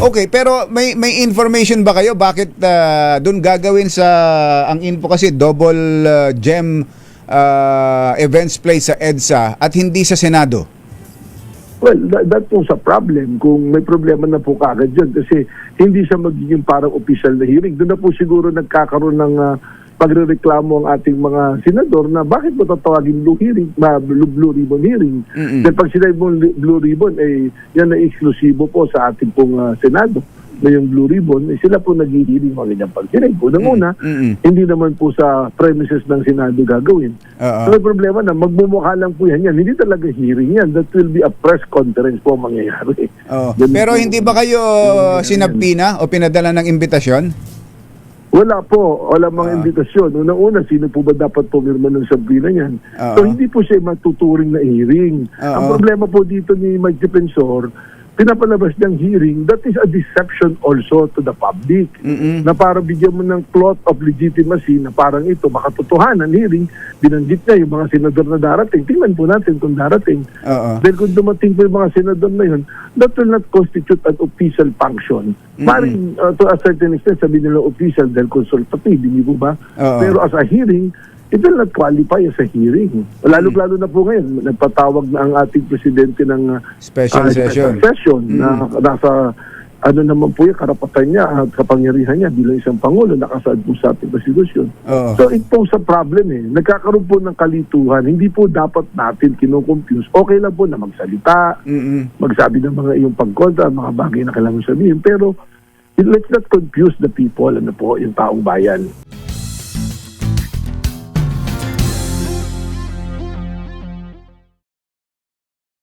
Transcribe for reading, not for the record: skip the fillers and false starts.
Okay, pero may information ba kayo bakit doon gagawin sa ang info kasi double gem events place sa EDSA at hindi sa Senado? Well, that po sa problem. Kung may problema na po kaagad dyan kasi hindi siya magiging parang official na hearing. Doon na po siguro nagkakaroon ng pagrereklamo ang ating mga senador na bakit mo tatawagin blue ribbon hearing. Dahil pag sinabi mo blue ribbon, yan na eksklusibo po sa ating pong Senado na yung blue ribbon, sila po nag-hearing mga ganyang pag-hearing. Unang-una, hindi naman po sa premises ng Senado gagawin. So may problema na magmumukha lang po yan. Hindi talaga hearing yan. That will be a press conference po mangyayari. Pero hindi ba kayo sinabina o pinadala ng imbitasyon? Wala po. Wala mga imbitasyon. Unang-una, sino po ba dapat pumirma ng sabbina niyan? So hindi po siya matuturing na hearing. Ang problema po dito ni Mike Defensor, pinapalabas niyang hearing, that is a deception also to the public. Na parang bigyan mo ng plot of legitimacy na parang ito, makatotohanan hearing, binanggit niya yung mga senador na darating. Tingnan po natin kung darating. Dahil kung dumating po yung mga senador na yun, that will not constitute an official function. Maring to a certain extent, sabi nila official dahil consultative, hindi po ba? Pero as a hearing, it will not qualify as a hearing. Lalo-lalo na po ngayon, nagpatawag na ang ating presidente ng special session na nasa naman po yung karapatan niya at kapangyarihan niya bilang isang Pangulo, nakasaad po sa ating konstitusyon. So ito sa problem nagkakaroon po ng kalituhan. Hindi po dapat natin kinocompuse. Okay lang po na magsalita, magsabi ng mga iyong pagkontra, mga bagay na kailangan sabihin. Pero let's not confuse the people, yung taong bayan.